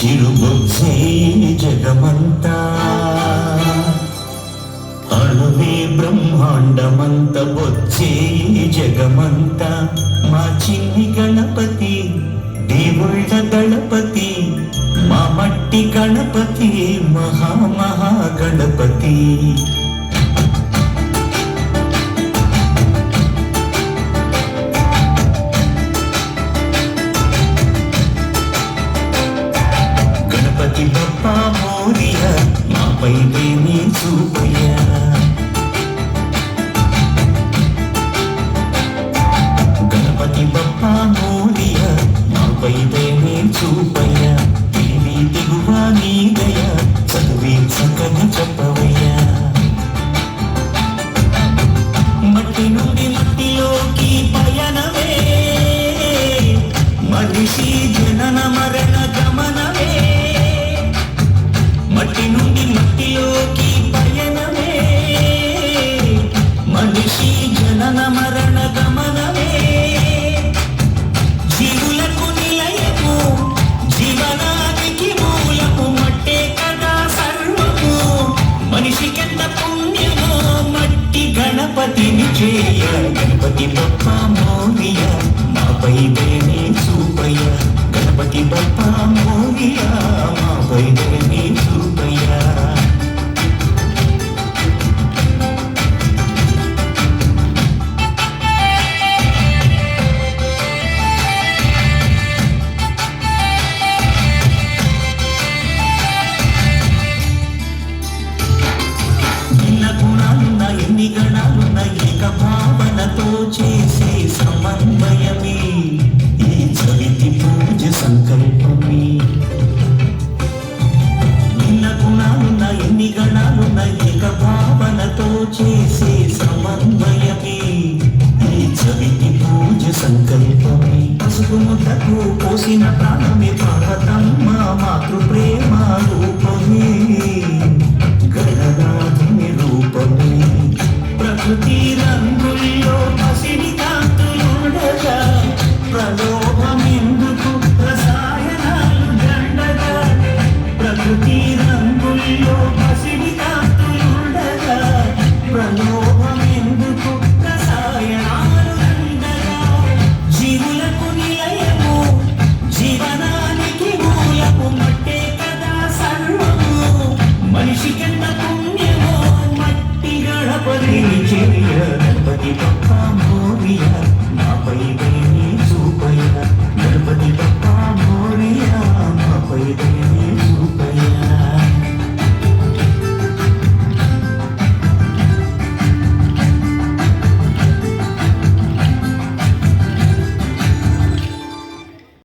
చిరుబొచ్చే జగమంతా అణువే బ్రహ్మాండమంత బొచ్చే జగమంతా మా చిన్ని గణపతి దేవుళ్ళ గణపతి మా మట్టి గణపతి మహా గణపతి గణపతి బప్పా మోరియా మాపై దేని చూపయ్యా గణపతి బప్పా మోరియా మాపై దేని చూపయ్యా దేవి దిగువా నీ దయ చదివి చక్కని చెప్పవయ్యా మట్టి నుండి మట్టిలోకి పయనమే మనిషి జనన మరణ గమనమే మట్టి నుండి మట్టిలోకి పయనమే మనిషి జనన మరణ గమనమే జీవులకు నిలయము జీవనానికి మూలము మట్టే కదా సర్వము మనిషికెంత పుణ్యమో మట్టి గణపతిని చేయ గణపతి బప్పా మోరియా మాపై దేని చూపయ్య గణపతి బప్పా మోరియా మాపై దేని చూపయ్యా ఎన్న గుణాలున్న ఎన్ని గణాలున్న ఏక భావనతో చేసే సమన్వయమే ఈ చవితి పూజ సంకల్పమే ఎన్న గుణాలున్న ఎన్ని గణాలున్న ఏక భావనతో చేసే సమన్వయమే ఈ చవితి పూజ సంకల్పమే పసుపు ముద్దకు పోసిన ప్రాణమే పార్వతమ్మ మాతృ ప్రేమ రూపమే